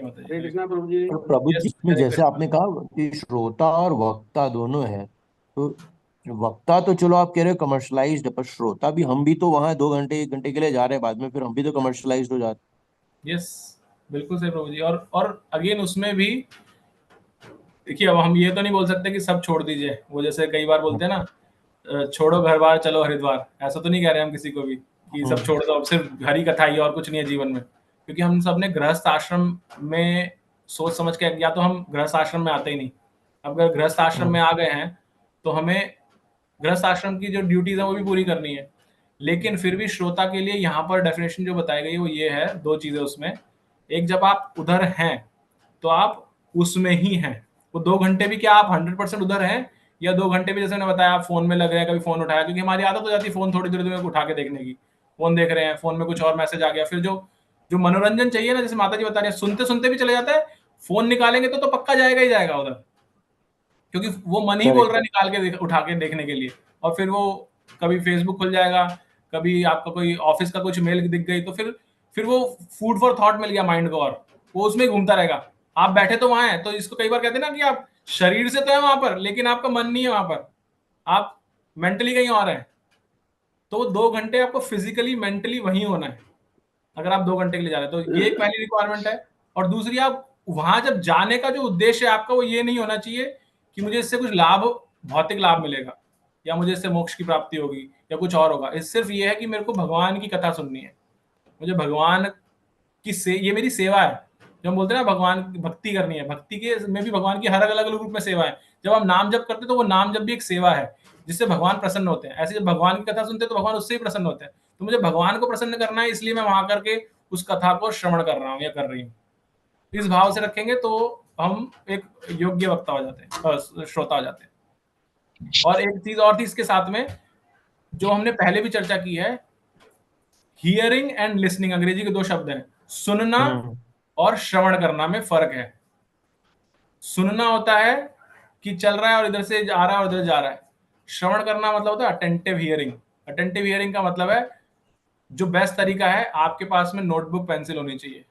माता जी, हरे हरे कृष्णा प्रभु जी। और प्रभु जी, यस, इसमें हरे जैसे कृष्णा। आपने कहा कि श्रोता और वक्ता दोनों है, तो वक्ता तो चलो आप कह रहे हो कमर्शलाइज्ड है, पर श्रोता भी, हम भी तो वहां 2 घंटे 1 घंटे के लिए जा रहे हैं, बाद में फिर हम भी तो कमर्शलाइज्ड हो जाते यस, बिल्कुल सही प्रभु जी। और अगेन उसमें भी देखिए, अब हम ये तो नहीं बोल सकते कि सब छोड़ दीजिए, वो जैसे कई बार हैं। बोलते हैं ना, छोड़ो घर बार चलो हरिद्वार, ऐसा तो नहीं कह रहे हम किसी को भी कि सब हम्म। छोड़ दो, अब सिर्फ हरि कथा ही और कुछ नहीं है जीवन में। क्योंकि हम सब ने गृहस्थ आश्रम में सोच समझ के, या तो हम गृहस्थ आश्रम में आते ही नहीं। अब अगर गृहस्थ आश्रम में हम्म। आ गए हैं तो हमें गृहस्थ आश्रम की जो ड्यूटीज है वो भी पूरी करनी है। लेकिन फिर भी श्रोता के लिए यहाँ पर डेफिनेशन जो बताई गई है वो ये है, दो चीजें उसमें। एक, जब आप उधर हैं तो आप उसमें ही हैं। वो 2 घंटे भी क्या आप 100% उधर हैं, या 2 घंटे भी जैसे मैंने बताया आप फोन में लग रहे हैं, कभी फोन उठाया, क्योंकि हमारी आदत हो जाती है फोन थोड़ी देर में उठा के देखने की। फोन देख रहे हैं, फोन में कुछ और मैसेज आ गया, फिर जो जो मनोरंजन चाहिए ना, जैसे माता जी बता रही है, सुनते सुनते भी चले जाता है। फोन निकालेंगे तो पक्का जाएगा ही जाएगा उधर, क्योंकि वो मन ही बोल करेक्ट। रहा है निकाल के उठा के देखने के लिए। और फिर वो कभी फेसबुक खुल जाएगा, कभी आपका कोई ऑफिस का कुछ मेल दिख गई, तो फिर वो फूड फॉर थॉट मिल गया माइंड को, और वो उसमें ही घूमता रहेगा। आप बैठे तो वहां हैं, तो इसको कई बार कहते हैं ना कि आप शरीर से तो है वहां पर, लेकिन आपका मन नहीं है वहां पर, आप मेंटली कहीं और हैं। तो वो 2 घंटे आपको फिजिकली मेंटली वहीं होना है, अगर आप 2 घंटे के लिए जा रहे हैं तो। ये एक पहली रिक्वायरमेंट है। और दूसरी, आप वहां जब जाने का जो उद्देश्य है आपका, वो ये नहीं होना चाहिए कि मुझे इससे कुछ लाभ, भौतिक लाभ मिलेगा, या मुझे इससे मोक्ष की प्राप्ति होगी, या कुछ और होगा। इस सिर्फ ये है कि मेरे को भगवान की कथा सुननी है, मुझे भगवान ये मेरी सेवा है। जो हम बोलते हैं ना, भगवान की भक्ति करनी है, भक्ति के में भी भगवान की हर अलग अलग रूप में सेवा है। जब हम नाम जप करते हैं तो वो नाम जप भी एक सेवा है, जिससे भगवान प्रसन्न होते हैं। ऐसे जब भगवान की कथा सुनते हैं तो भगवान उससे ही प्रसन्न होते हैं। तो मुझे भगवान को प्रसन्न करना है, इसलिए मैं वहां करके उस कथा को श्रवण कर रहा हूँ या कर रही हूँ। इस भाव से रखेंगे तो हम एक योग्य वक्ता हो जाते हैं, श्रोता हो जाते हैं। और एक चीज और थी इसके साथ में, जो हमने पहले भी चर्चा की है, हियरिंग एंड लिसनिंग, अंग्रेजी के दो शब्द हैं, सुनना हम्म। और श्रवण करना में फर्क है। सुनना होता है कि चल रहा है और इधर से आ रहा है और इधर जा रहा है। श्रवण करना मतलब होता है अटेंटिव हियरिंग। अटेंटिव हियरिंग का मतलब है, जो बेस्ट तरीका है, आपके पास में नोटबुक पेंसिल होनी चाहिए।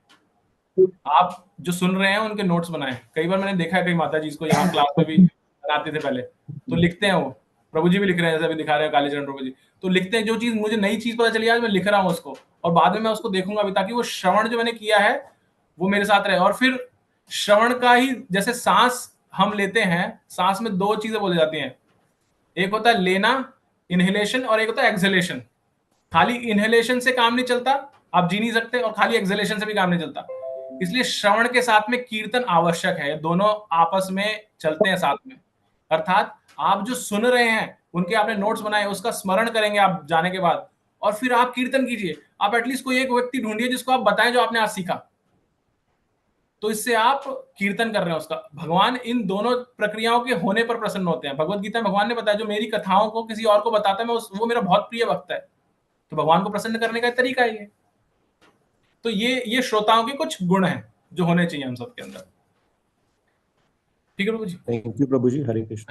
आप जो सुन रहे हैं उनके नोट्स बनाएं। कई बार मैंने देखा है कई माता जी को यहाँ क्लास में भी बनाते थे पहले, तो लिखते हैं वो। प्रभु जी भी लिख रहे हैं, जैसे अभी दिखा रहे हैं कालीचरण प्रभु जी, तो लिखते हैं जो चीज मुझे नई चीज पता चली आज मैं लिख रहा हूँ उसको, और बाद में मैं उसको देखूंगा भी, ताकि वो श्रवण जो मैंने किया है वो मेरे साथ रहे। और फिर श्रवण का ही, जैसे सांस हम लेते हैं, सांस में दो चीजें बोली जाती हैं, एक होता है लेना, इनहेलेशन, और एक होता है एक्सहेलेशन। खाली इनहेलेशन से काम नहीं चलता, आप जी नहीं सकते, और खाली एक्सहेलेशन से भी काम नहीं चलता। इसलिए श्रवण के साथ में कीर्तन आवश्यक है, दोनों आपस में चलते हैं साथ में। अर्थात आप जो सुन रहे हैं, उनके आपने नोट्स बनाए, उसका स्मरण करेंगे आप जाने के बाद, और फिर आप कीर्तन कीजिए। आप एटलीस्ट कोई एक व्यक्ति ढूंढिए जिसको आप बताएं जो आपने आज सीखा, तो इससे आप कीर्तन कर रहे हैं उसका। भगवान इन दोनों प्रक्रियाओं के होने पर प्रसन्न होते हैं। भगवत गीता में भगवान ने बताया, जो मेरी कथाओं को किसी और को बताता है, मैं वो मेरा बहुत प्रिय भक्त है। तो भगवान को प्रसन्न करने का तरीका है ये। तो ये श्रोताओं के कुछ गुण हैं जो होने चाहिए हम सबके अंदर। ठीक है प्रभु जी। थैंक यू प्रभु जी, हरे कृष्ण।